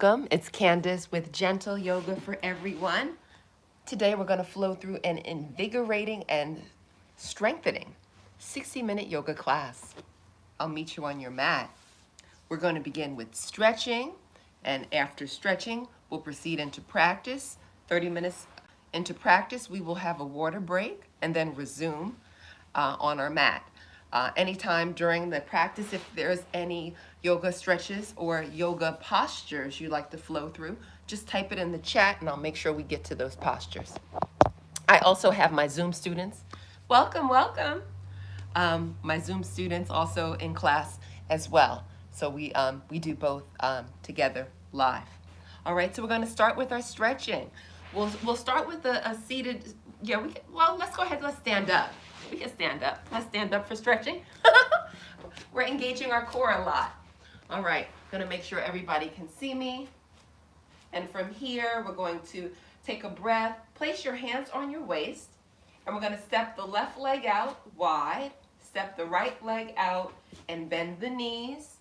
Welcome. It's Candace with Gentle Yoga for Everyone. Today we're going to flow through an invigorating and strengthening 60-minute yoga class. I'll meet you on your mat. We're going to begin with stretching, and after stretching, we'll proceed into practice. 30 minutes into practice, we will have a water break and then resume on our mat. Anytime during the practice, if there's any yoga stretches or yoga postures you'd like to flow through, just type it in the chat and I'll make sure we get to those postures. I also have my Zoom students. Welcome, welcome. My Zoom students also in class as well. So we do both together live. All right, so we're going to start with our stretching. We'll start with a seated. Yeah, let's go ahead. Let's stand up. We can stand up. Let's stand up for stretching. We're engaging our core a lot. All right, gonna make sure everybody can see me. And from here, we're going to take a breath. Place your hands on your waist. And we're gonna step the left leg out wide. Step the right leg out and bend the knees.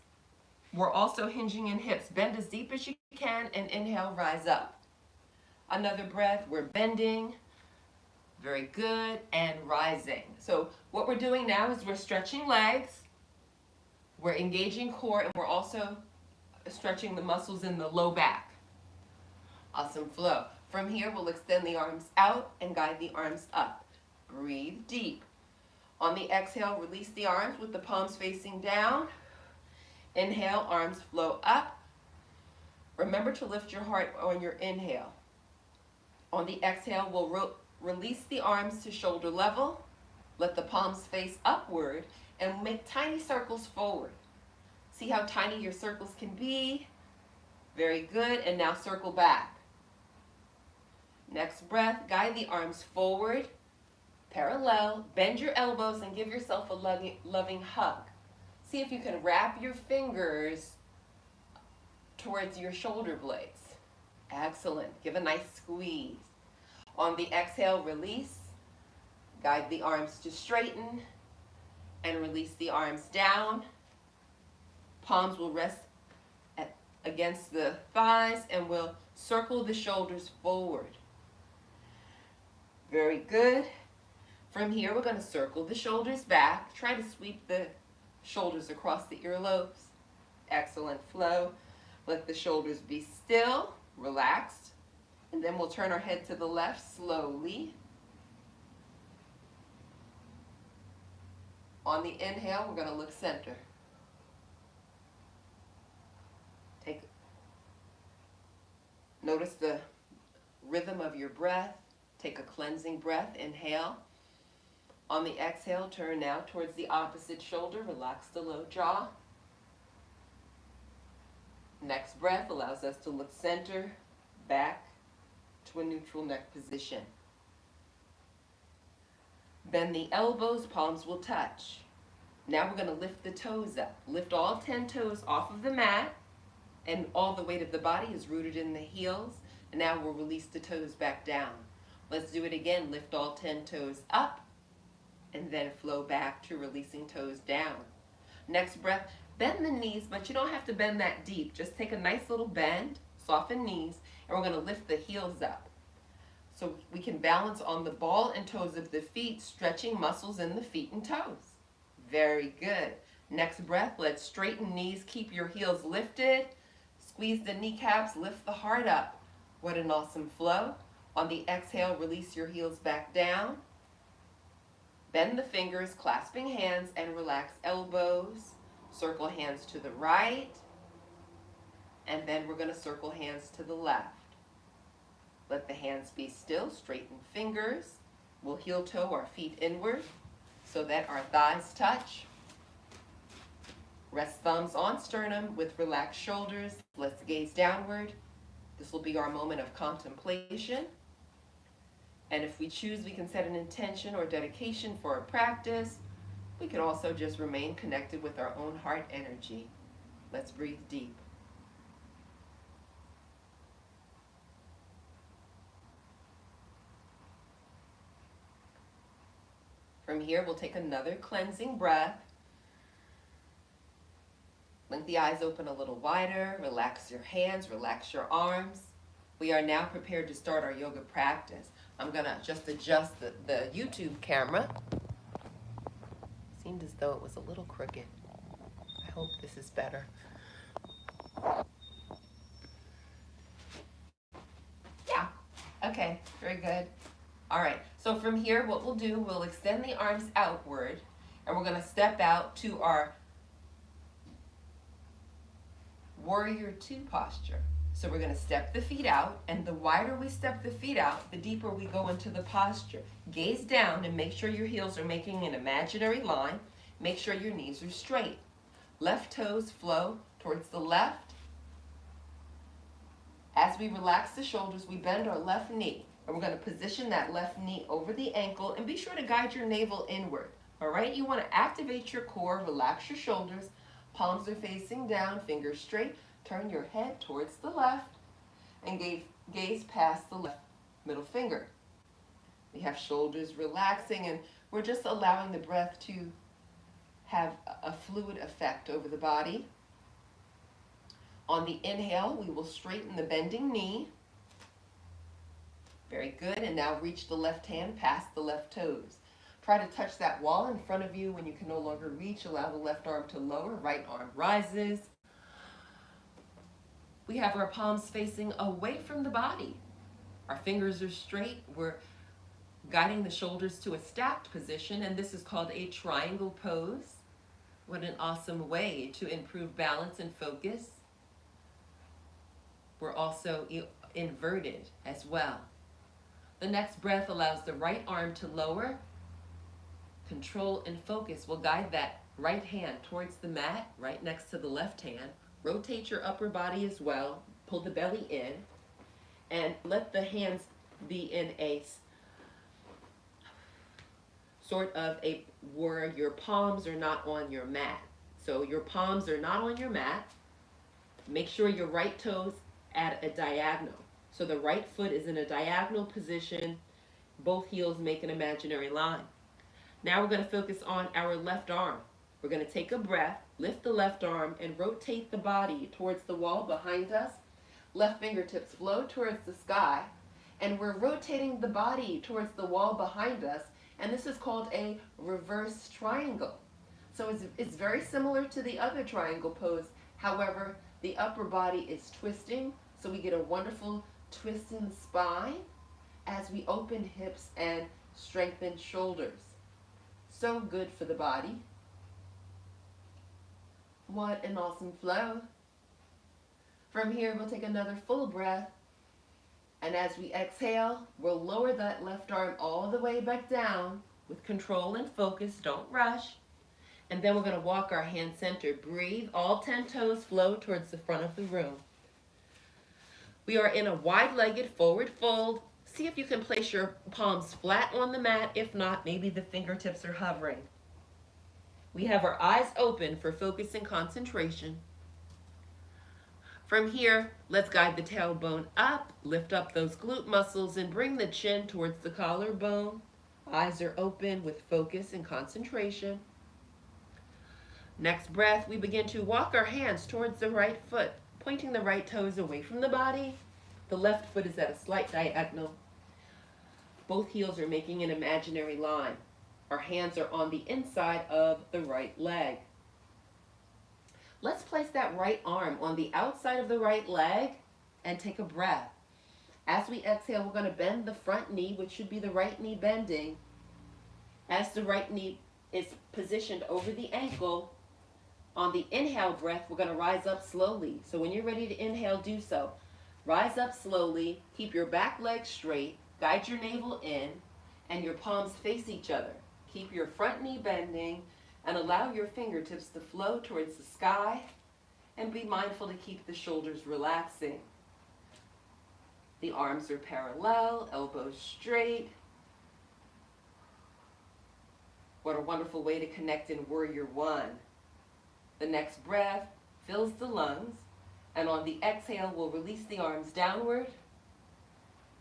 We're also hinging in hips. Bend as deep as you can and inhale, rise up. Another breath, we're bending. Very good, and rising. So what we're doing now is we're stretching legs, we're engaging core, and we're also stretching the muscles in the low back. Awesome flow. From here, we'll extend the arms out and guide the arms up. Breathe deep. On the exhale, release the arms with the palms facing down. Inhale, arms flow up. Remember to lift your heart on your inhale. On the exhale, we'll release the arms to shoulder level. Let the palms face upward and make tiny circles forward. See how tiny your circles can be? Very good. And now circle back. Next breath, guide the arms forward, parallel. Bend your elbows and give yourself a loving hug. See if you can wrap your fingers towards your shoulder blades. Excellent. Give a nice squeeze. On the exhale, release. Guide the arms to straighten and release the arms down. Palms will rest against the thighs and we'll circle the shoulders forward. Very good. From here, we're going to circle the shoulders back. Try to sweep the shoulders across the earlobes. Excellent flow. Let the shoulders be still, relaxed. And then we'll turn our head to the left slowly. On the inhale, we're going to look center. Notice the rhythm of your breath. Take a cleansing breath. Inhale. On the exhale, turn now towards the opposite shoulder. Relax the low jaw. Next breath allows us to look center, back, to a neutral neck position. Bend the elbows, palms will touch. Now we're going to lift the toes up. Lift all 10 toes off of the mat, and all the weight of the body is rooted in the heels. And now we'll release the toes back down. Let's do it again. Lift all 10 toes up, and then flow back to releasing toes down. Next breath, bend the knees, but you don't have to bend that deep. Just take a nice little bend, soften knees, and we're going to lift the heels up. So we can balance on the ball and toes of the feet, stretching muscles in the feet and toes. Very good. Next breath, let's straighten knees. Keep your heels lifted. Squeeze the kneecaps, lift the heart up. What an awesome flow. On the exhale, release your heels back down. Bend the fingers, clasping hands, and relax elbows. Circle hands to the right. And then we're going to circle hands to the left. Let the hands be still, straighten fingers. We'll heel toe our feet inward so that our thighs touch. Rest thumbs on sternum with relaxed shoulders. Let's gaze downward. This will be our moment of contemplation. And if we choose, we can set an intention or dedication for our practice. We can also just remain connected with our own heart energy. Let's breathe deep. From here, we'll take another cleansing breath. Blink the eyes open a little wider, relax your hands, relax your arms. We are now prepared to start our yoga practice. I'm gonna just adjust the YouTube camera. Seemed as though it was a little crooked. I hope this is better. Yeah, okay, very good. All right, so from here, what we'll do, we'll extend the arms outward, and we're gonna step out to our Warrior Two posture. So we're gonna step the feet out, and the wider we step the feet out, the deeper we go into the posture. Gaze down and make sure your heels are making an imaginary line. Make sure your knees are straight. Left toes flow towards the left. As we relax the shoulders, we bend our left knee, and we're gonna position that left knee over the ankle, and be sure to guide your navel inward. All right, you wanna activate your core, relax your shoulders, palms are facing down, fingers straight. Turn your head towards the left and gaze past the left middle finger. We have shoulders relaxing, and we're just allowing the breath to have a fluid effect over the body. On the inhale, we will straighten the bending knee. Very good, and now reach the left hand past the left toes. Try to touch that wall in front of you. When you can no longer reach, allow the left arm to lower, right arm rises. We have our palms facing away from the body. Our fingers are straight. We're guiding the shoulders to a stacked position, and this is called a triangle pose. What an awesome way to improve balance and focus. We're also inverted as well. The next breath allows the right arm to lower. Control and focus will guide that right hand towards the mat, right next to the left hand. Rotate your upper body as well. Pull the belly in, and let the hands be in a sort of a where your palms are not on your mat. So your palms are not on your mat. Make sure your right toes at a diagonal. So the right foot is in a diagonal position. Both heels make an imaginary line. Now we're going to focus on our left arm. We're going to take a breath, lift the left arm, and rotate the body towards the wall behind us. Left fingertips flow towards the sky, and we're rotating the body towards the wall behind us, and this is called a reverse triangle. So it's very similar to the other triangle pose. However, the upper body is twisting, so we get a wonderful twist in the spine as we open hips and strengthen shoulders. So good for the body. What an awesome flow. From here, we'll take another full breath. And as we exhale, we'll lower that left arm all the way back down with control and focus. Don't rush. And then we're going to walk our hand center. Breathe. All 10 toes flow towards the front of the room. We are in a wide-legged forward fold. See if you can place your palms flat on the mat. If not, maybe the fingertips are hovering. We have our eyes open for focus and concentration. From here, let's guide the tailbone up, lift up those glute muscles, and bring the chin towards the collarbone. Eyes are open with focus and concentration. Next breath, we begin to walk our hands towards the right foot, pointing the right toes away from the body. The left foot is at a slight diagonal. Both heels are making an imaginary line. Our hands are on the inside of the right leg. Let's place that right arm on the outside of the right leg and take a breath. As we exhale, we're going to bend the front knee, which should be the right knee bending. As the right knee is positioned over the ankle, on the inhale breath, we're going to rise up slowly. So when you're ready to inhale, do so. Rise up slowly, keep your back leg straight, guide your navel in, and your palms face each other. Keep your front knee bending and allow your fingertips to flow towards the sky, and be mindful to keep the shoulders relaxing. The arms are parallel, elbows straight. What a wonderful way to connect in Warrior One. The next breath fills the lungs, and on the exhale, we'll release the arms downward.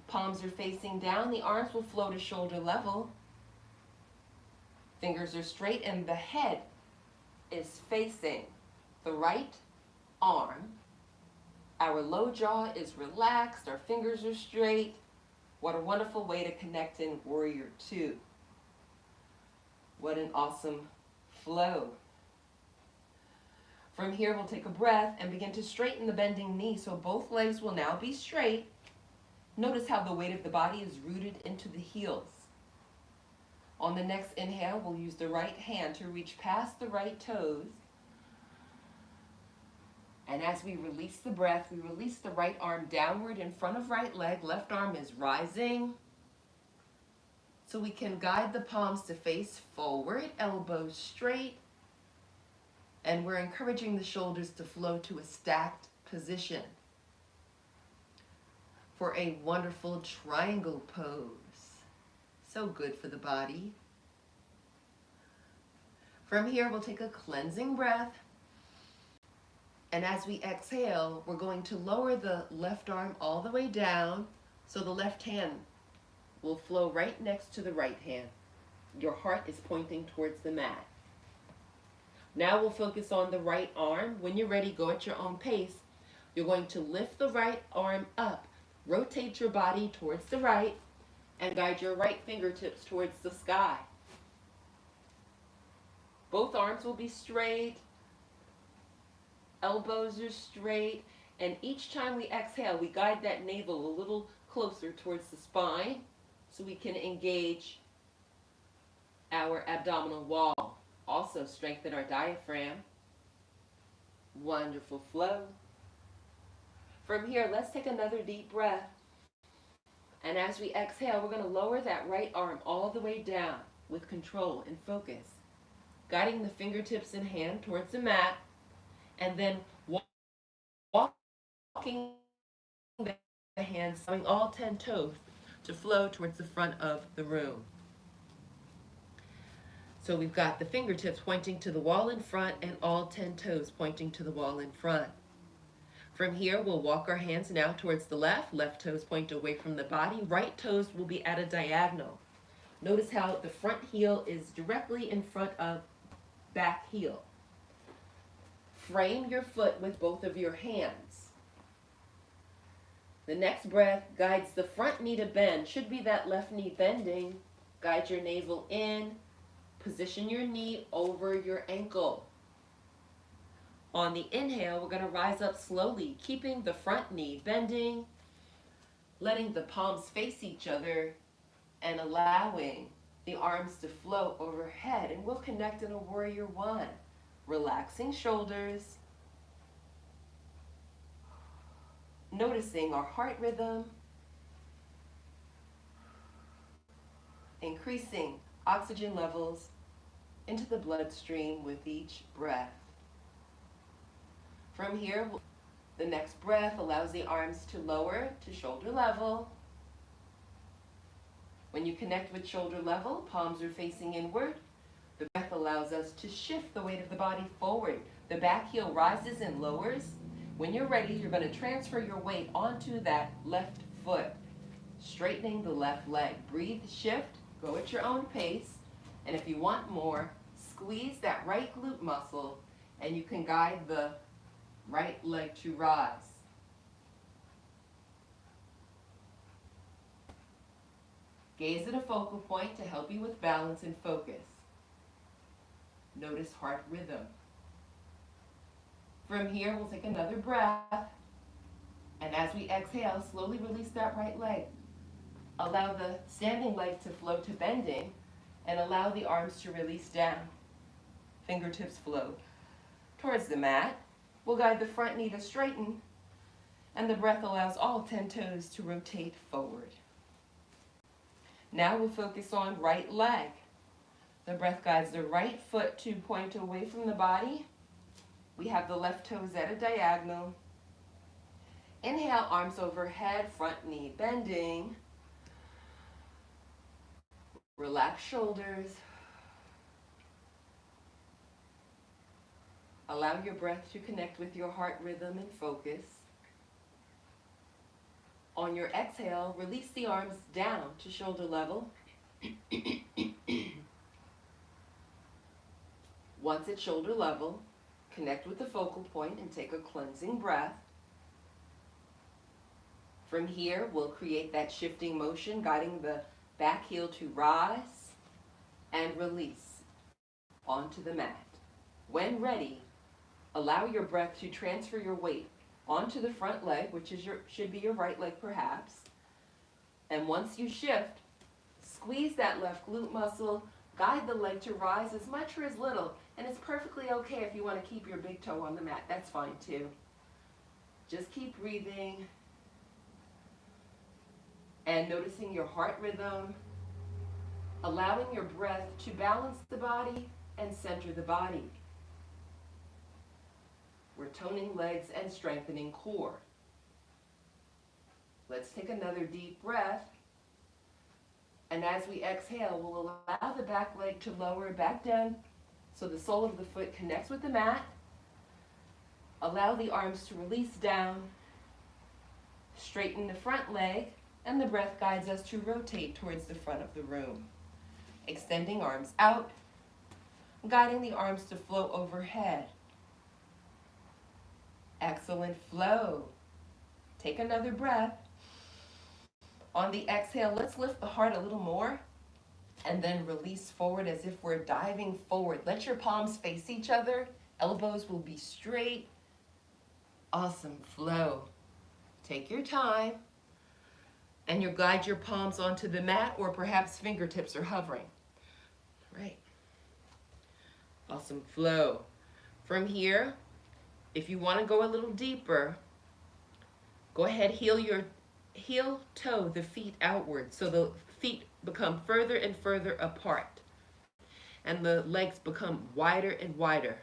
Palms are facing down, the arms will flow to shoulder level. Fingers are straight, and the head is facing the right arm. Our low jaw is relaxed, our fingers are straight. What a wonderful way to connect in Warrior Two. What an awesome flow. From here, we'll take a breath and begin to straighten the bending knee so both legs will now be straight. Notice how the weight of the body is rooted into the heels. On the next inhale, we'll use the right hand to reach past the right toes. And as we release the breath, we release the right arm downward in front of right leg. Left arm is rising. So we can guide the palms to face forward, elbows straight. And we're encouraging the shoulders to flow to a stacked position for a wonderful triangle pose. So good for the body. From here, we'll take a cleansing breath. And as we exhale, we're going to lower the left arm all the way down so the left hand will flow right next to the right hand. Your heart is pointing towards the mat. Now we'll focus on the right arm. When you're ready, go at your own pace. You're going to lift the right arm up, rotate your body towards the right, and guide your right fingertips towards the sky. Both arms will be straight, elbows are straight, and each time we exhale, we guide that navel a little closer towards the spine so we can engage our abdominal wall. Also strengthen our diaphragm. Wonderful flow. From here, let's take another deep breath. And as we exhale, we're going to lower that right arm all the way down with control and focus, guiding the fingertips and hand towards the mat, and then walking the hands, showing all 10 toes to flow towards the front of the room. So we've got the fingertips pointing to the wall in front and all 10 toes pointing to the wall in front. From here, we'll walk our hands now towards the left. Left toes point away from the body. Right toes will be at a diagonal. Notice how the front heel is directly in front of back heel. Frame your foot with both of your hands. The next breath guides the front knee to bend. Should be that left knee bending. Guide your navel in. Position your knee over your ankle. On the inhale, we're going to rise up slowly, keeping the front knee bending, letting the palms face each other, and allowing the arms to flow overhead. And we'll connect in a Warrior One. Relaxing shoulders, noticing our heart rhythm, increasing oxygen levels into the bloodstream with each breath. From here, the next breath allows the arms to lower to shoulder level. When you connect with shoulder level, palms are facing inward. The breath allows us to shift the weight of the body forward. The back heel rises and lowers. When you're ready, you're going to transfer your weight onto that left foot, straightening the left leg. Breathe, shift, go at your own pace. And if you want more, squeeze that right glute muscle, and you can guide the right leg to rise. Gaze at a focal point to help you with balance and focus. Notice heart rhythm. From here, we'll take another breath. And as we exhale, slowly release that right leg. Allow the standing leg to flow to bending, and allow the arms to release down. Fingertips flow towards the mat. We'll guide the front knee to straighten, and the breath allows all 10 toes to rotate forward. Now we'll focus on right leg. The breath guides the right foot to point away from the body. We have the left toes at a diagonal. Inhale, arms overhead, front knee bending. Relax shoulders. Allow your breath to connect with your heart rhythm and focus. On your exhale, release the arms down to shoulder level. Once at shoulder level, Connect with the focal point and take a cleansing breath. From here, we'll create that shifting motion, guiding the back heel to rise and release onto the mat. When ready, allow your breath to transfer your weight onto the front leg, which is should be your right leg perhaps. And once you shift, squeeze that left glute muscle, guide the leg to rise as much or as little. And it's perfectly okay if you want to keep your big toe on the mat. That's fine too. Just keep breathing and noticing your heart rhythm, allowing your breath to balance the body and center the body. We're toning legs and strengthening core. Let's take another deep breath. And as we exhale, we'll allow the back leg to lower back down so the sole of the foot connects with the mat. Allow the arms to release down. Straighten the front leg, and the breath guides us to rotate towards the front of the room. Extending arms out, guiding the arms to flow overhead. Excellent flow. Take another breath. On the exhale, let's lift the heart a little more and then release forward as if we're diving forward. Let your palms face each other. Elbows will be straight. Awesome flow. Take your time and you glide your palms onto the mat, or perhaps fingertips are hovering. Right. Awesome flow. From here, if you want to go a little deeper, go ahead, heel toe the feet outward so the feet become further and further apart and the legs become wider and wider.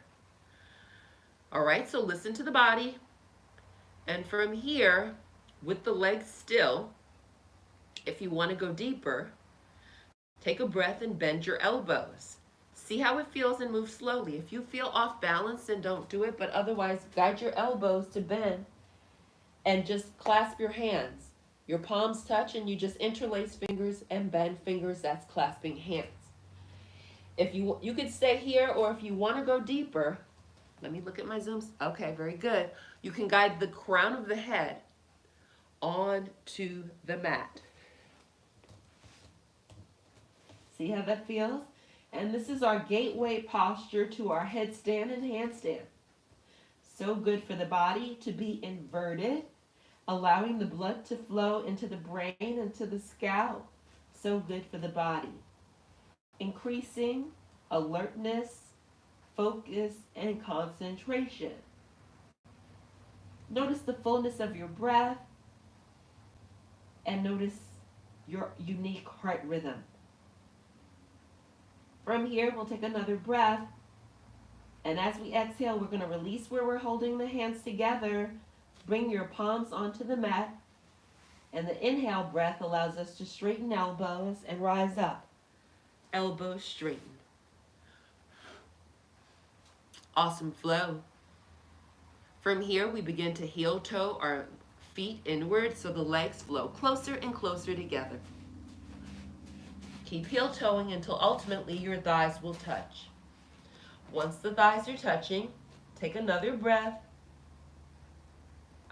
All right, so listen to the body. And from here, with the legs still, if you want to go deeper, take a breath and bend your elbows. See how it feels and move slowly. If you feel off balance, then don't do it, but otherwise guide your elbows to bend and just clasp your hands. Your palms touch and you just interlace fingers and bend fingers. That's clasping hands. If you could stay here, or if you want to go deeper, let me look at my zooms. Okay, very good. You can guide the crown of the head onto the mat. See how that feels? And this is our gateway posture to our headstand and handstand. So good for the body to be inverted, allowing the blood to flow into the brain and to the scalp. So good for the body. Increasing alertness, focus, and concentration. Notice the fullness of your breath and notice your unique heart rhythm. From here, we'll take another breath. And as we exhale, we're going to release where we're holding the hands together. Bring your palms onto the mat. And the inhale breath allows us to straighten elbows and rise up. Elbows straighten. Awesome flow. From here, we begin to heel toe our feet inward so the legs flow closer and closer together. Keep heel toeing until ultimately your thighs will touch. Once the thighs are touching, take another breath.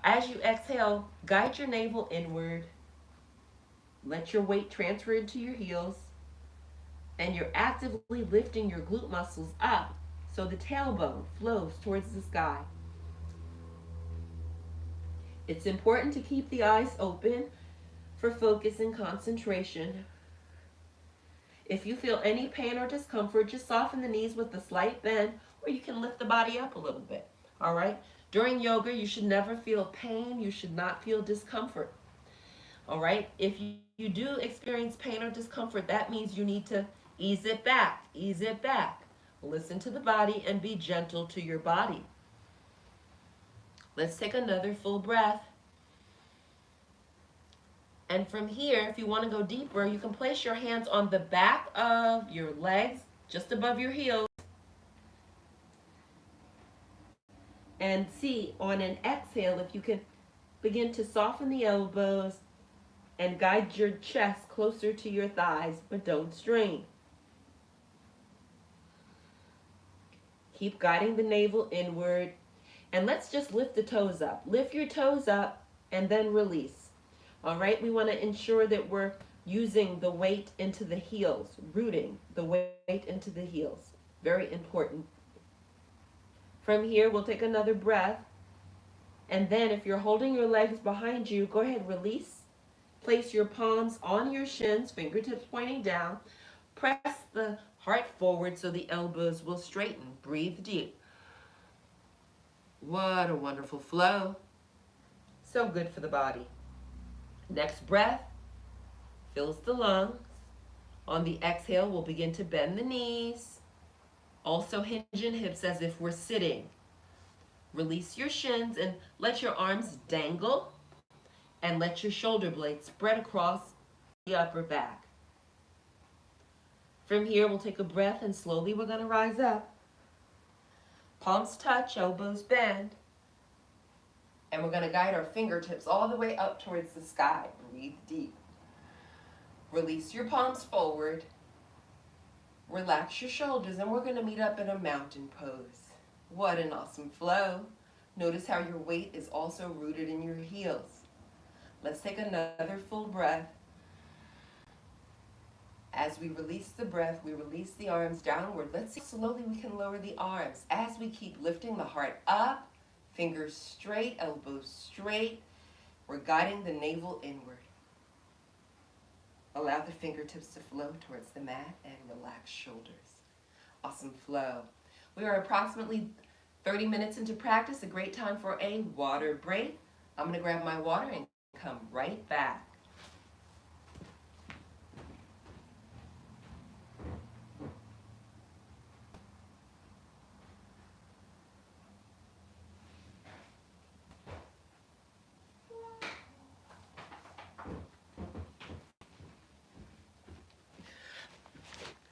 As you exhale, guide your navel inward. Let your weight transfer into your heels. And you're actively lifting your glute muscles up so the tailbone flows towards the sky. It's important to keep the eyes open for focus and concentration. If you feel any pain or discomfort, just soften the knees with a slight bend, or you can lift the body up a little bit, all right? During yoga, you should never feel pain. You should not feel discomfort, all right? If you do experience pain or discomfort, that means you need to ease it back, ease it back. Listen to the body and be gentle to your body. Let's take another full breath. And from here, if you want to go deeper, you can place your hands on the back of your legs, just above your heels. And see, on an exhale, if you can begin to soften the elbows and guide your chest closer to your thighs, but don't strain. Keep guiding the navel inward. And let's just lift the toes up. Lift your toes up and then release. All right, we want to ensure that we're using the weight into the heels, rooting the weight into the heels. Very important. From here, we'll take another breath. And then if you're holding your legs behind you, go ahead, release. Place your palms on your shins, fingertips pointing down. Press the heart forward so the elbows will straighten. Breathe deep. What a wonderful flow. So good for the body. Next breath fills the lungs. On the exhale, we'll begin to bend the knees. Also hinge in hips as if we're sitting. Release your shins and let your arms dangle. And let your shoulder blades spread across the upper back. From here, we'll take a breath and slowly we're going to rise up. Palms touch, elbows bend. And we're going to guide our fingertips all the way up towards the sky. Breathe deep. Release your palms forward. Relax your shoulders, and we're going to meet up in a mountain pose. What an awesome flow. Notice how your weight is also rooted in your heels. Let's take another full breath. As we release the breath, we release the arms downward. Let's see how slowly we can lower the arms as we keep lifting the heart up, fingers straight, elbows straight. We're guiding the navel inward. Allow the fingertips to flow towards the mat and relax shoulders. Awesome flow. We are approximately 30 minutes into practice, a great time for a water break. I'm going to grab my water and come right back.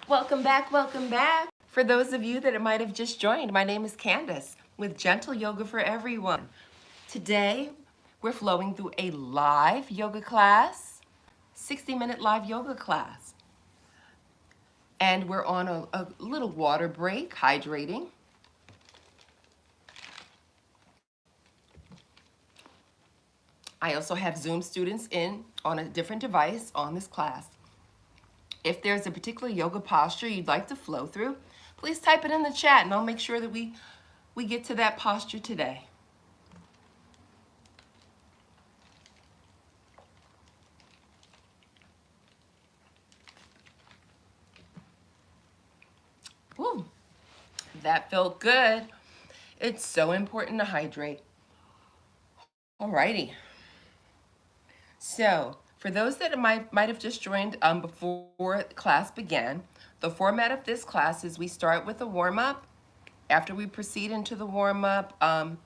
Welcome back, welcome back. For those of you that might have just joined, my name is Candace with Gentle Yoga for Everyone. Today, we're flowing through a live yoga class, 60-minute live yoga class. And we're on a little water break, hydrating. I also have Zoom students in on a different device on this class. If there's a particular yoga posture you'd like to flow through, please type it in the chat and I'll make sure that we get to that posture today. Woo, that felt good. It's so important to hydrate. Alrighty. So, for those that might have just joined before class began, the format of this class is we start with a warm-up. After we proceed into the warm-up, and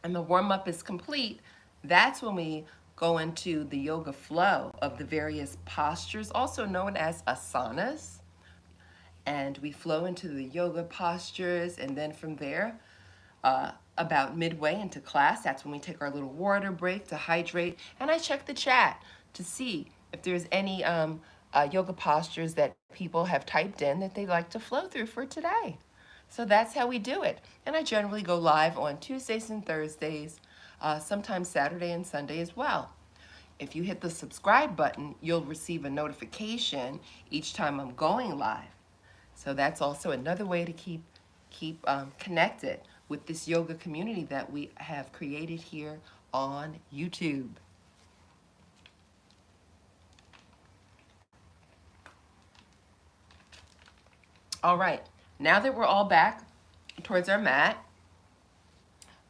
the warm-up is complete, that's when we go into the yoga flow of the various postures, also known as asanas. And we flow into the yoga postures, and then from there, about midway into class, that's when we take our little water break to hydrate, and I check the chat to see if there's any yoga postures that people have typed in that they'd like to flow through for today. So that's how we do it. And I generally go live on Tuesdays and Thursdays, sometimes Saturday and Sunday as well. If you hit the subscribe button, you'll receive a notification each time I'm going live. So that's also another way to keep connected with this yoga community that we have created here on YouTube. All right, now that we're all back towards our mat,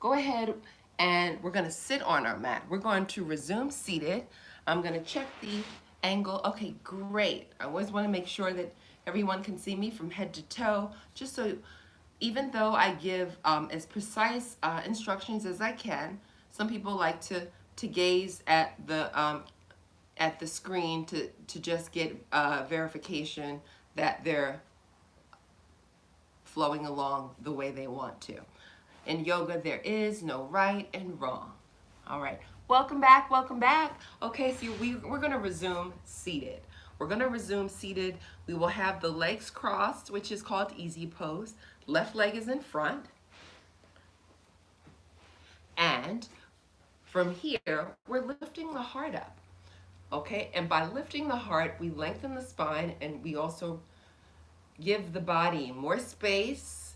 go ahead and we're gonna sit on our mat. We're going to resume seated. I'm gonna check the angle. Okay, great. I always wanna make sure that everyone can see me from head to toe, just so even though I give as precise instructions as I can, some people like to gaze at the screen to just get verification that they're flowing along the way they want to. In yoga, there is no right and wrong. All right, welcome back, welcome back. Okay, so we're gonna resume seated. We're gonna resume seated. We will have the legs crossed, which is called easy pose. Left leg is in front. And from here, we're lifting the heart up. Okay, and by lifting the heart, we lengthen the spine and we also give the body more space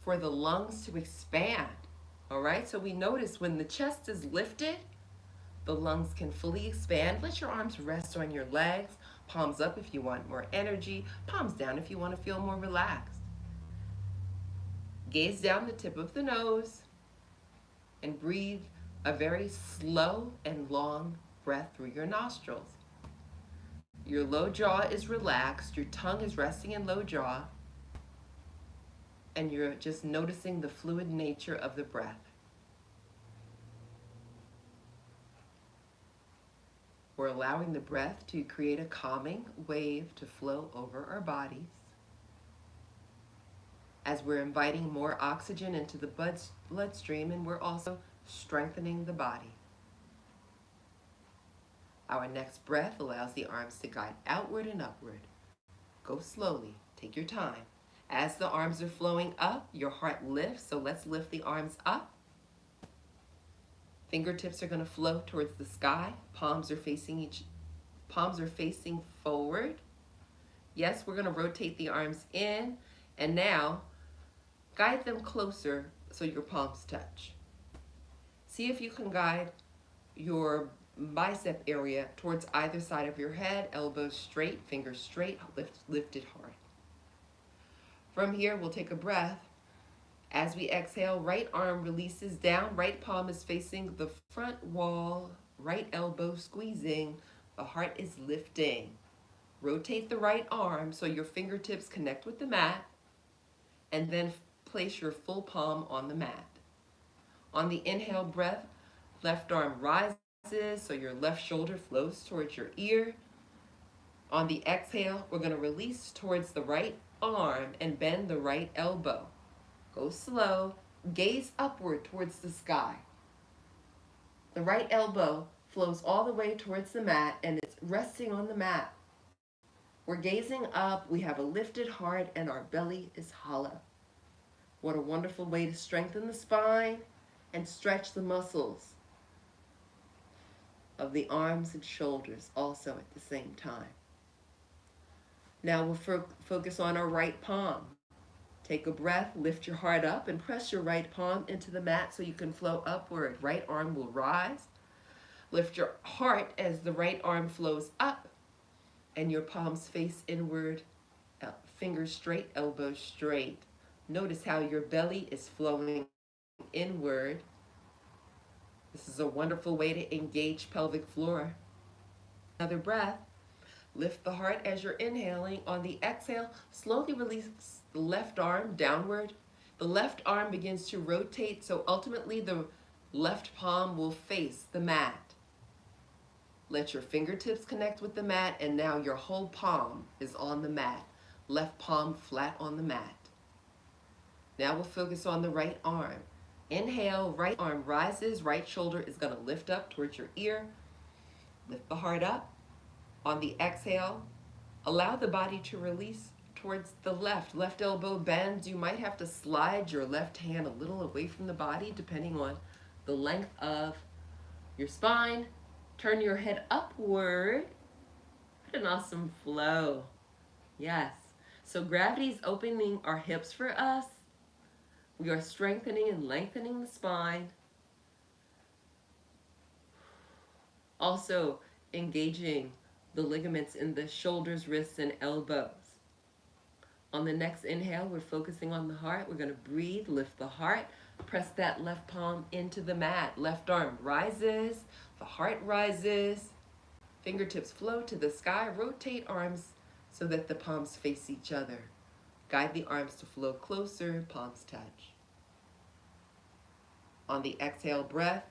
for the lungs to expand. All right, so we notice when the chest is lifted, the lungs can fully expand. Let your arms rest on your legs, palms up if you want more energy, palms down if you want to feel more relaxed. Gaze down the tip of the nose and breathe a very slow and long breath through your nostrils. Your low jaw is relaxed, your tongue is resting in low jaw, and you're just noticing the fluid nature of the breath. We're allowing the breath to create a calming wave to flow over our bodies. As we're inviting more oxygen into the bloodstream, and we're also strengthening the body. Our next breath allows the arms to guide outward and upward. Go slowly, take your time. As the arms are flowing up, your heart lifts, so let's lift the arms up. Fingertips are going to flow towards the sky. Palms are facing forward. Yes, we're going to rotate the arms in, and now guide them closer so your palms touch. See if you can guide your bicep area towards either side of your head, elbows straight, fingers straight, lifted hard. From here, we'll take a breath. As we exhale, right arm releases down, right palm is facing the front wall, right elbow squeezing, the heart is lifting. Rotate the right arm so your fingertips connect with the mat, and then place your full palm on the mat. On the inhale breath, left arm rises so your left shoulder flows towards your ear. On the exhale, we're going to release towards the right arm and bend the right elbow. Go slow, gaze upward towards the sky. The right elbow flows all the way towards the mat and it's resting on the mat. We're gazing up, we have a lifted heart, and our belly is hollow. What a wonderful way to strengthen the spine and stretch the muscles of the arms and shoulders also at the same time. Now we'll focus on our right palm. Take a breath, lift your heart up, and press your right palm into the mat so you can flow upward. Right arm will rise. Lift your heart as the right arm flows up, and your palms face inward, fingers straight, elbows straight. Notice how your belly is flowing inward. This is a wonderful way to engage pelvic floor. Another breath. Lift the heart as you're inhaling. On the exhale, slowly release the left arm downward. The left arm begins to rotate, so ultimately the left palm will face the mat. Let your fingertips connect with the mat, and now your whole palm is on the mat. Left palm flat on the mat. Now we'll focus on the right arm. Inhale, right arm rises, right shoulder is going to lift up towards your ear. Lift the heart up. On the exhale, allow the body to release towards the left. Left elbow bends. You might have to slide your left hand a little away from the body depending on the length of your spine. Turn your head upward. What an awesome flow. Yes. So gravity is opening our hips for us. We are strengthening and lengthening the spine. Also engaging the ligaments in the shoulders, wrists, and elbows. On the next inhale, we're focusing on the heart. We're going to breathe, lift the heart, press that left palm into the mat. Left arm rises, the heart rises, fingertips flow to the sky. Rotate arms so that the palms face each other. Guide the arms to flow closer, palms touch. On the exhale breath,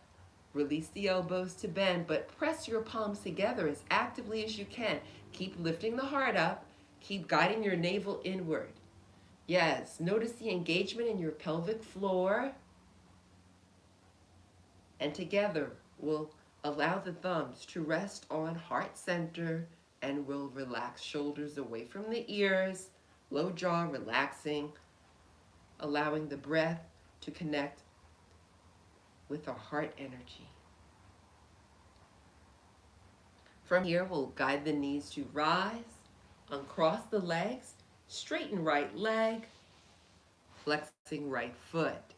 release the elbows to bend, but press your palms together as actively as you can. Keep lifting the heart up. Keep guiding your navel inward. Yes, notice the engagement in your pelvic floor. And together, we'll allow the thumbs to rest on heart center, and we'll relax shoulders away from the ears, low jaw relaxing. allowing the breath to connect with our heart energy. From here, we'll guide the knees to rise, uncross the legs, straighten right leg, flexing right foot.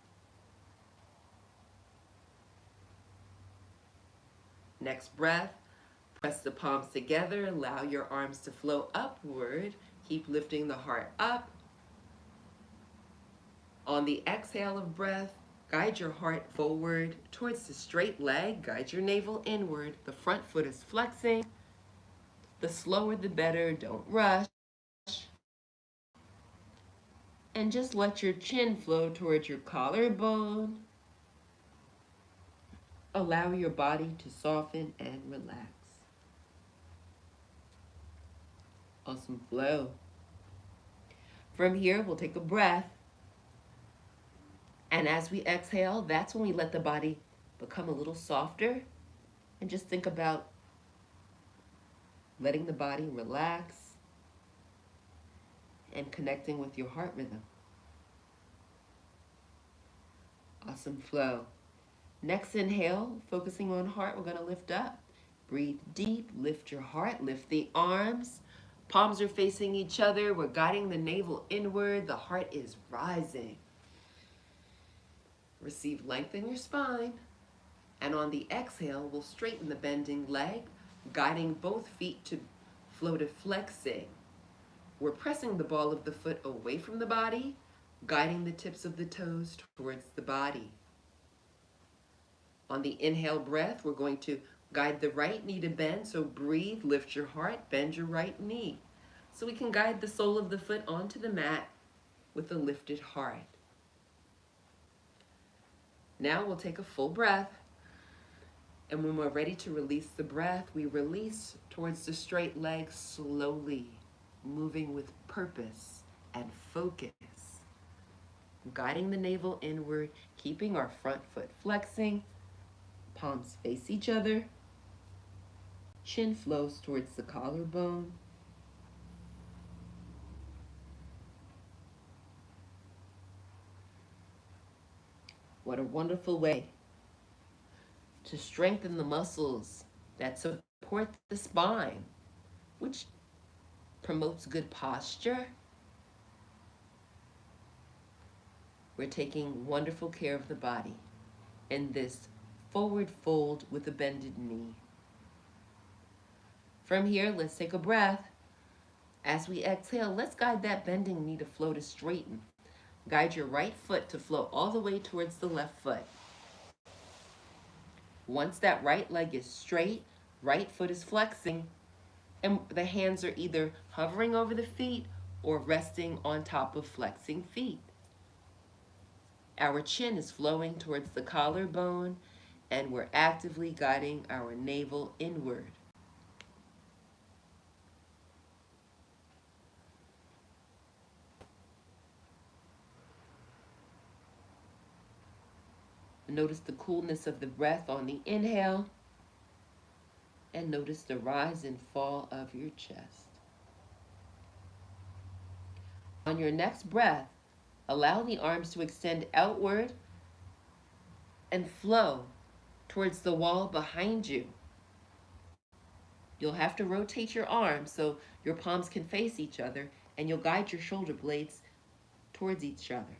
Next breath, press the palms together, allow your arms to flow upward. Keep lifting the heart up. On the exhale of breath, guide your heart forward towards the straight leg, guide your navel inward. The front foot is flexing. The slower the better, don't rush. And just let your chin flow towards your collarbone. Allow your body to soften and relax. Awesome flow. From here, we'll take a breath. And as we exhale, that's when we let the body become a little softer. And just think about letting the body relax and connecting with your heart rhythm. Awesome flow. Next inhale, focusing on heart, we're gonna lift up. Breathe deep, lift your heart, lift the arms. Palms are facing each other. We're guiding the navel inward. The heart is rising. Receive length in your spine. And on the exhale, we'll straighten the bending leg, guiding both feet to flow to flexing. We're pressing the ball of the foot away from the body, guiding the tips of the toes towards the body. On the inhale breath, we're going to guide the right knee to bend. So breathe, lift your heart, bend your right knee. So we can guide the sole of the foot onto the mat with a lifted heart. Now we'll take a full breath. And when we're ready to release the breath, we release towards the straight leg slowly, moving with purpose and focus. Guiding the navel inward, keeping our front foot flexing. Palms face each other. Chin flows towards the collarbone. What a wonderful way to strengthen the muscles that support the spine, which promotes good posture. We're taking wonderful care of the body in this forward fold with a bended knee. From here, let's take a breath. As we exhale, let's guide that bending knee to flow to straighten. Guide your right foot to flow all the way towards the left foot. Once that right leg is straight, right foot is flexing, and the hands are either hovering over the feet or resting on top of flexing feet. Our chin is flowing towards the collarbone, and we're actively guiding our navel inward. Notice the coolness of the breath on the inhale, and notice the rise and fall of your chest. On your next breath, allow the arms to extend outward and flow towards the wall behind you. You'll have to rotate your arms so your palms can face each other, and you'll guide your shoulder blades towards each other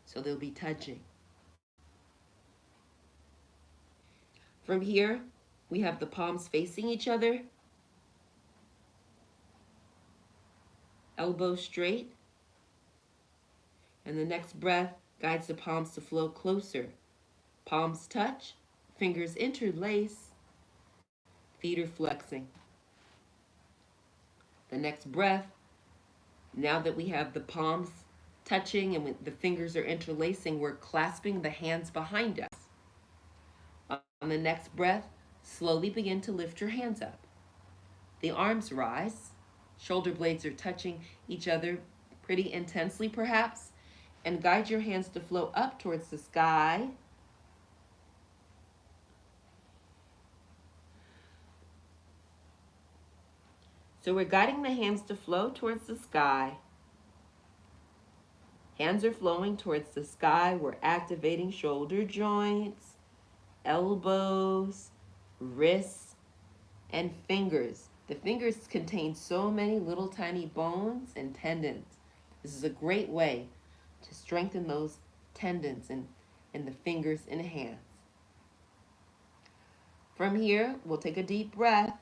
so they'll be touching. From here, we have the palms facing each other, elbows straight, and the next breath guides the palms to flow closer. Palms touch, fingers interlace, feet are flexing. The next breath, now that we have the palms touching and the fingers are interlacing, we're clasping the hands behind us. On the next breath, slowly begin to lift your hands up. The arms rise, shoulder blades are touching each other pretty intensely perhaps, and guide your hands to flow up towards the sky. So we're guiding the hands to flow towards the sky. Hands are flowing towards the sky. We're activating shoulder joints, elbows, wrists, and fingers. The fingers contain so many little tiny bones and tendons. This is a great way to strengthen those tendons in the fingers and hands. From here, we'll take a deep breath.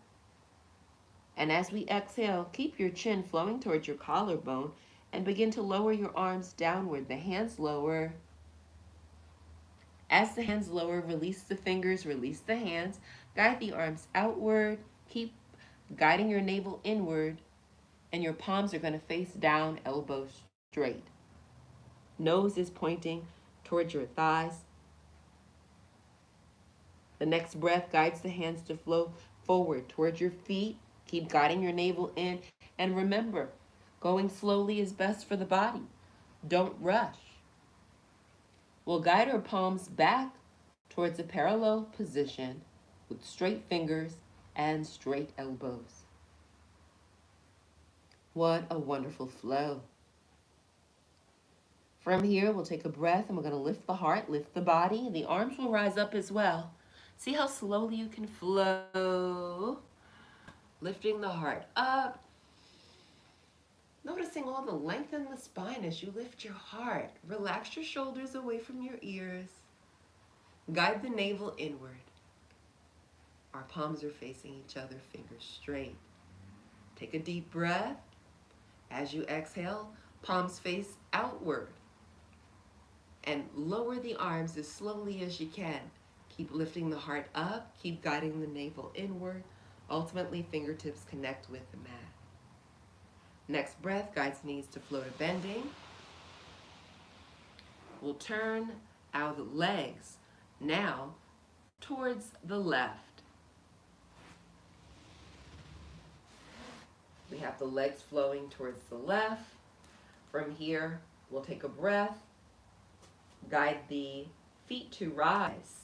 And as we exhale, keep your chin flowing towards your collarbone and begin to lower your arms downward. The hands lower. As the hands lower, release the fingers, release the hands. Guide the arms outward. Keep guiding your navel inward. And your palms are going to face down, elbows straight. Nose is pointing towards your thighs. The next breath guides the hands to flow forward towards your feet. Keep guiding your navel in. And remember, going slowly is best for the body. Don't rush. We'll guide our palms back towards a parallel position with straight fingers and straight elbows. What a wonderful flow. From here, we'll take a breath and we're going to lift the heart, lift the body. The arms will rise up as well. See how slowly you can flow. Lifting the heart up. Noticing all the length in the spine as you lift your heart. Relax your shoulders away from your ears. Guide the navel inward. Our palms are facing each other, fingers straight. Take a deep breath. As you exhale, palms face outward. And lower the arms as slowly as you can. Keep lifting the heart up. Keep guiding the navel inward. Ultimately, fingertips connect with the mat. Next breath guides knees to flow to bending. We'll turn our legs now towards the left. We have the legs flowing towards the left. From here, we'll take a breath. Guide the feet to rise.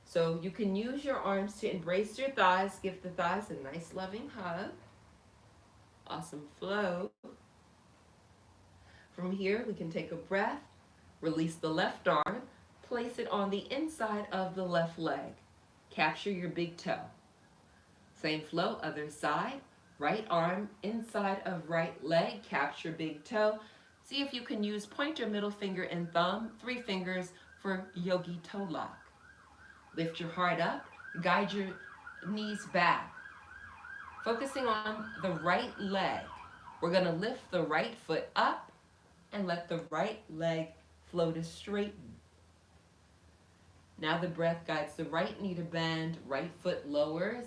So you can use your arms to embrace your thighs. Give the thighs a nice loving hug. Awesome flow. From here, we can take a breath. Release the left arm. Place it on the inside of the left leg. Capture your big toe. Same flow, other side. Right arm inside of right leg. Capture big toe. See if you can use pointer, middle finger, and thumb. 3 fingers for yogi toe lock. Lift your heart up. Guide your knees back. Focusing on the right leg. We're going to lift the right foot up and let the right leg flow to straighten. Now the breath guides the right knee to bend, right foot lowers.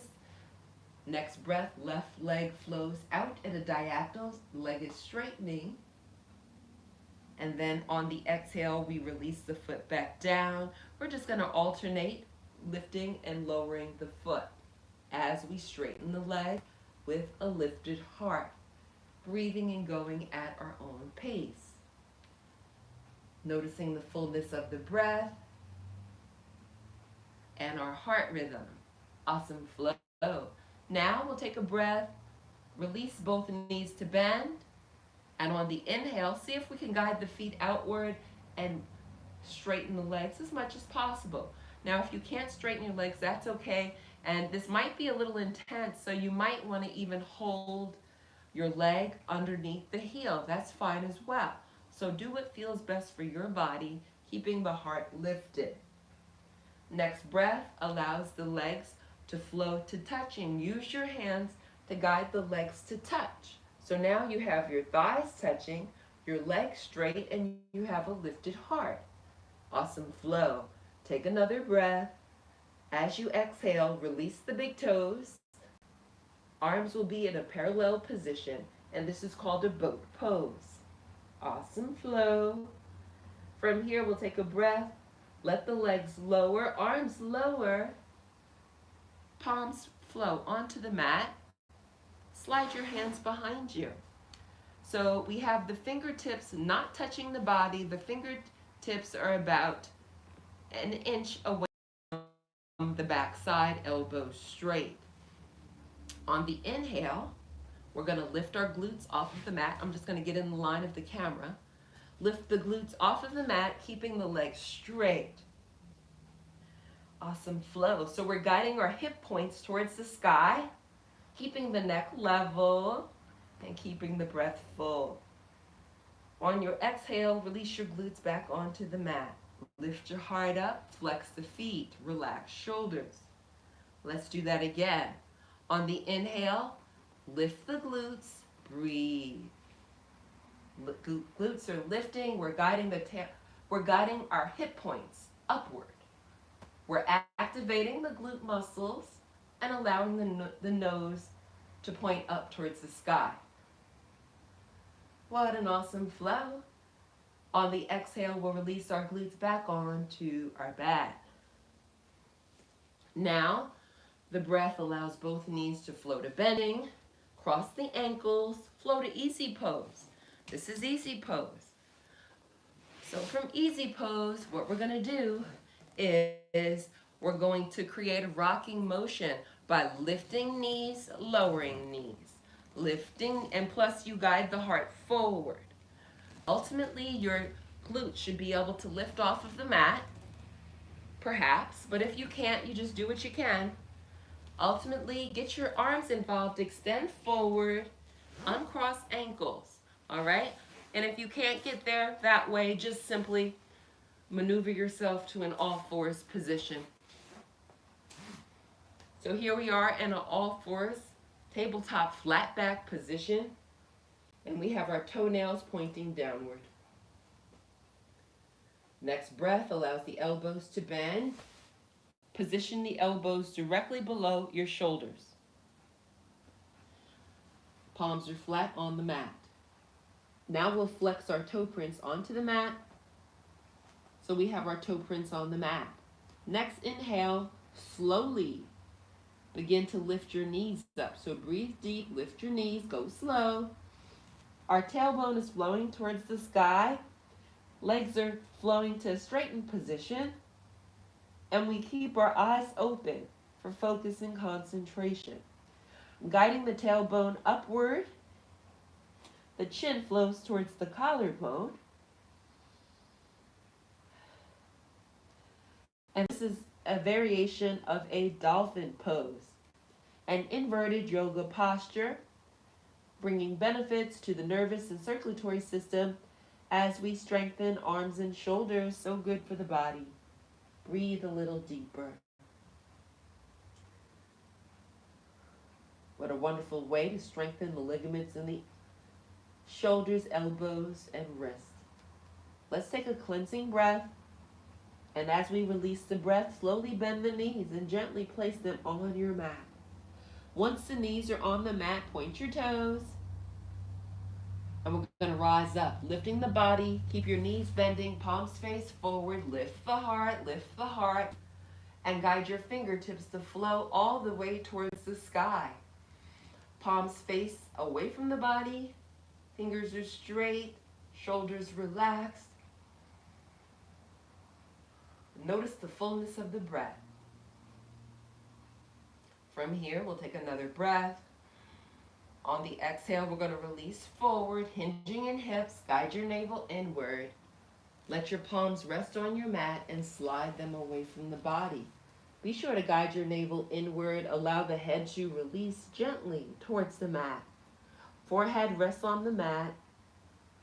Next breath, left leg flows out at a diagonal, leg is straightening. And then on the exhale, we release the foot back down. We're just going to alternate lifting and lowering the foot as we straighten the leg with a lifted heart, breathing and going at our own pace. Noticing the fullness of the breath and our heart rhythm. Awesome flow. Now we'll take a breath, release both knees to bend, and on the inhale, see if we can guide the feet outward and straighten the legs as much as possible. Now, if you can't straighten your legs, that's okay. And this might be a little intense, so you might want to even hold your leg underneath the heel. That's fine as well. So do what feels best for your body, keeping the heart lifted. Next breath allows the legs to flow to touching. Use your hands to guide the legs to touch. So now you have your thighs touching, your legs straight, and you have a lifted heart. Awesome flow. Take another breath. As you exhale, release the big toes. Arms will be in a parallel position, and this is called a boat pose. Awesome flow. From here, we'll take a breath. Let the legs lower, arms lower. Palms flow onto the mat. Slide your hands behind you. So we have the fingertips not touching the body. The fingertips are about an inch away from the back side, elbows straight. On the inhale, we're going to lift our glutes off of the mat. I'm just going to get in the line of the camera. Lift the glutes off of the mat, keeping the legs straight. Awesome flow. So we're guiding our hip points towards the sky, keeping the neck level and keeping the breath full. On your exhale, release your glutes back onto the mat. Lift your heart up, flex the feet, relax shoulders. Let's do that again. On the inhale, lift the glutes, breathe. Glutes are lifting. We're guiding our hip points upward. We're activating the glute muscles and allowing the nose to point up towards the sky. What an awesome flow. On the exhale, we'll release our glutes back onto our back. Now, the breath allows both knees to flow to bending, cross the ankles, flow to easy pose. This is easy pose. So from easy pose, what we're going to do is we're going to create a rocking motion by lifting knees, lowering knees. Lifting, and plus you guide the heart forward. Ultimately, your glutes should be able to lift off of the mat, perhaps, but if you can't, you just do what you can. Ultimately, get your arms involved, extend forward, uncross ankles, all right? And if you can't get there that way, just simply maneuver yourself to an all-fours position. So here we are in an all-fours tabletop flat back position, and we have our toenails pointing downward. Next breath allows the elbows to bend. Position the elbows directly below your shoulders. Palms are flat on the mat. Now we'll flex our toe prints onto the mat. So we have our toe prints on the mat. Next inhale, slowly begin to lift your knees up. So breathe deep, lift your knees, go slow. Our tailbone is flowing towards the sky. Legs are flowing to a straightened position. And we keep our eyes open for focus and concentration. Guiding the tailbone upward, the chin flows towards the collarbone. And this is a variation of a dolphin pose, an inverted yoga posture, bringing benefits to the nervous and circulatory system as we strengthen arms and shoulders. So good for the body. Breathe a little deeper. What a wonderful way to strengthen the ligaments in the shoulders, elbows, and wrists. Let's take a cleansing breath. And as we release the breath, slowly bend the knees and gently place them on your mat. Once the knees are on the mat, point your toes. And we're going to rise up, lifting the body. Keep your knees bending, palms face forward. Lift the heart, and guide your fingertips to flow all the way towards the sky. Palms face away from the body. Fingers are straight, shoulders relaxed. Notice the fullness of the breath. From here, we'll take another breath. On the exhale, we're going to release forward, hinging in hips. Guide your navel inward. Let your palms rest on your mat and slide them away from the body. Be sure to guide your navel inward. Allow the head to release gently towards the mat. Forehead rests on the mat.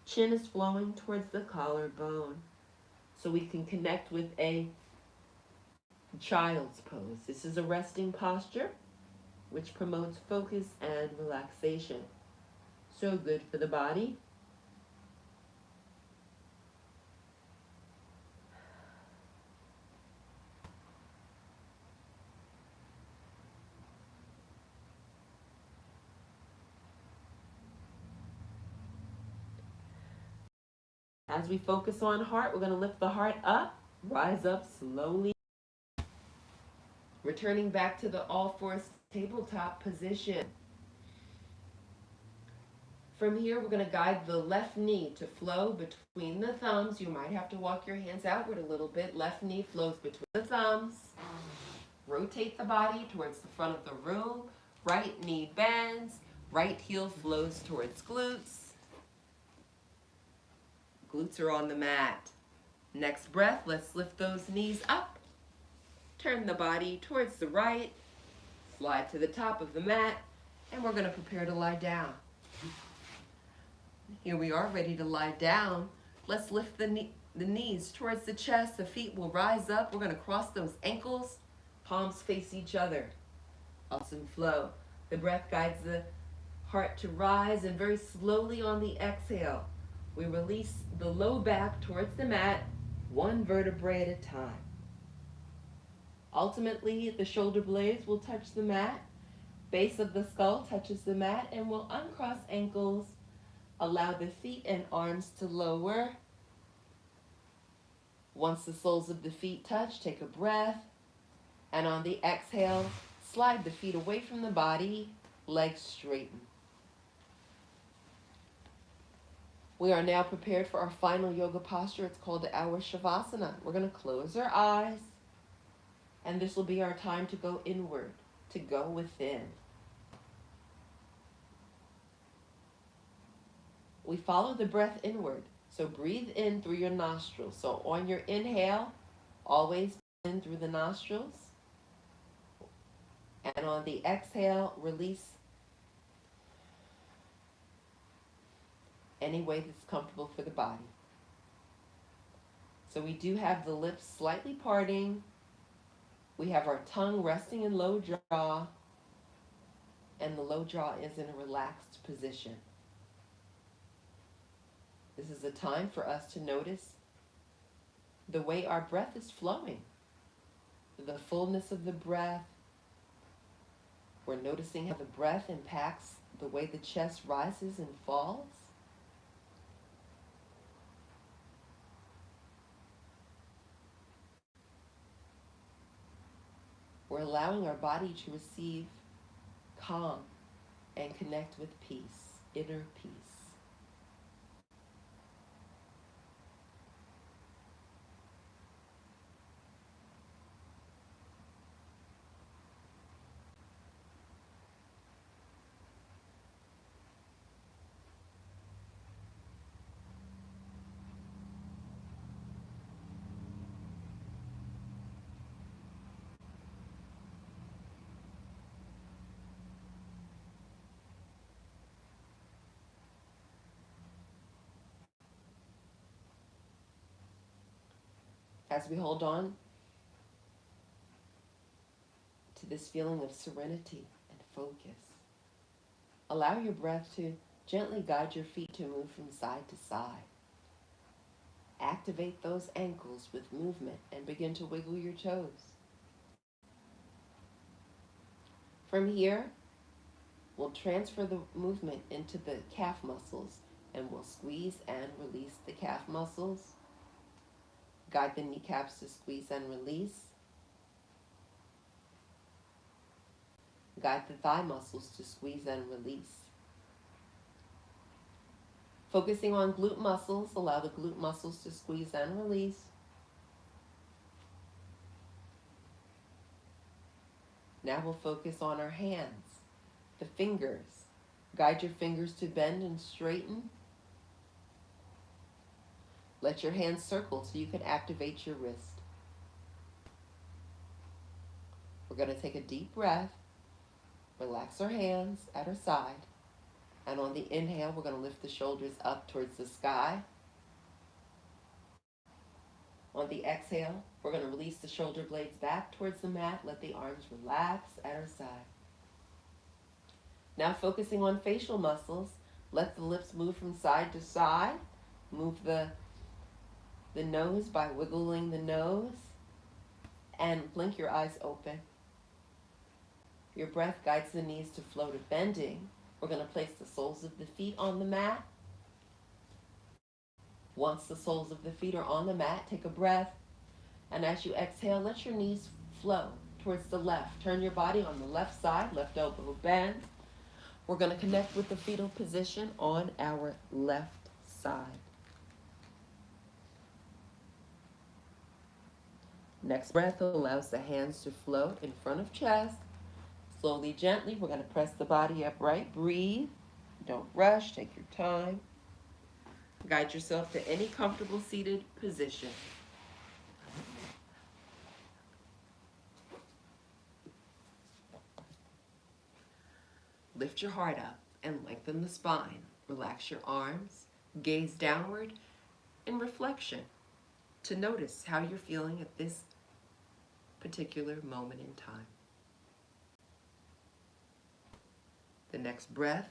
Chin is flowing towards the collarbone. So we can connect with a child's pose. This is a resting posture, which promotes focus and relaxation. So good for the body. As we focus on heart, we're going to lift the heart up, rise up slowly. Returning back to the all-fours tabletop position. From here, we're going to guide the left knee to flow between the thumbs. You might have to walk your hands outward a little bit. Left knee flows between the thumbs. Rotate the body towards the front of the room. Right knee bends. Right heel flows towards glutes. Glutes are on the mat. Next breath, let's lift those knees up. Turn the body towards the right. Slide to the top of the mat. And we're going to prepare to lie down. Here we are, ready to lie down. Let's lift the knees towards the chest. The feet will rise up. We're going to cross those ankles. Palms face each other. Awesome flow. The breath guides the heart to rise, and very slowly on the exhale, we release the low back towards the mat, one vertebrae at a time. Ultimately, the shoulder blades will touch the mat. Base of the skull touches the mat, and we'll uncross ankles. Allow the feet and arms to lower. Once the soles of the feet touch, take a breath. And on the exhale, slide the feet away from the body, legs straighten. We are now prepared for our final yoga posture. It's called our Shavasana. We're going to close our eyes. And this will be our time to go inward, to go within. We follow the breath inward. So breathe in through your nostrils. So on your inhale, always in through the nostrils. And on the exhale, release any way that's comfortable for the body. So we do have the lips slightly parting. We have our tongue resting in low jaw. And the low jaw is in a relaxed position. This is a time for us to notice the way our breath is flowing, the fullness of the breath. We're noticing how the breath impacts the way the chest rises and falls. We're allowing our body to receive calm and connect with peace, inner peace. As we hold on to this feeling of serenity and focus, allow your breath to gently guide your feet to move from side to side. Activate those ankles with movement and begin to wiggle your toes. From here, we'll transfer the movement into the calf muscles, and we'll squeeze and release the calf muscles. Guide the kneecaps to squeeze and release. Guide the thigh muscles to squeeze and release. Focusing on glute muscles, allow the glute muscles to squeeze and release. Now we'll focus on our hands, the fingers. Guide your fingers to bend and straighten. Let your hands circle so you can activate your wrist. We're going to take a deep breath, relax our hands at our side, and on the inhale, we're going to lift the shoulders up towards the sky. On the exhale, we're going to release the shoulder blades back towards the mat. Let the arms relax at our side. Now focusing on facial muscles, let the lips move from side to side. Move the nose by wiggling the nose, and blink your eyes open. Your breath guides the knees to flow to bending. We're going to place the soles of the feet on the mat. Once the soles of the feet are on the mat, take a breath. And as you exhale, let your knees flow towards the left. Turn your body on the left side, left elbow bend. We're going to connect with the fetal position on our left side. Next breath allows the hands to float in front of chest. Slowly, gently, we're going to press the body upright. Breathe. Don't rush. Take your time. Guide yourself to any comfortable seated position. Lift your heart up and lengthen the spine. Relax your arms, gaze downward in reflection to notice how you're feeling at this particular moment in time. The next breath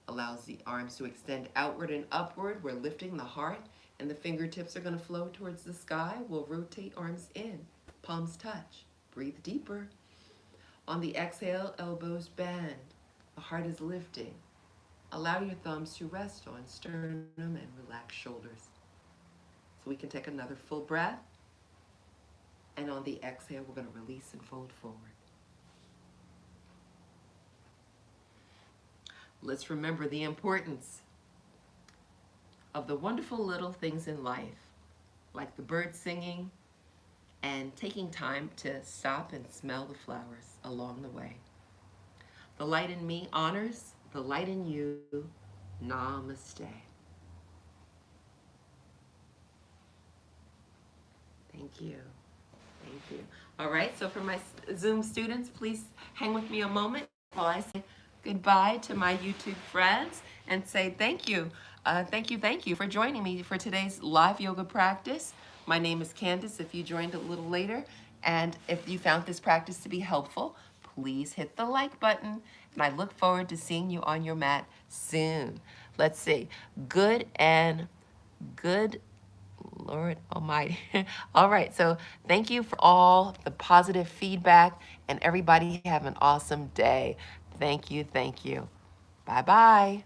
allows the arms to extend outward and upward. We're lifting the heart, and the fingertips are going to flow towards the sky. We'll rotate arms in, palms touch. Breathe deeper. On the exhale, elbows bend. The heart is lifting. Allow your thumbs to rest on sternum and relax shoulders. So we can take another full breath. And on the exhale, we're going to release and fold forward. Let's remember the importance of the wonderful little things in life, like the birds singing and taking time to stop and smell the flowers along the way. The light in me honors the light in you. Namaste. Thank you. Thank you. All right, so for my Zoom students, please hang with me a moment while I say goodbye to my YouTube friends and say thank you. Thank you for joining me for today's live yoga practice. My name is Candace, if you joined a little later. And if you found this practice to be helpful, please hit the like button. And I look forward to seeing you on your mat soon. Let's see. Good, Lord Almighty. All right, so thank you for all the positive feedback, and everybody have an awesome day. Thank you, thank you. Bye-bye.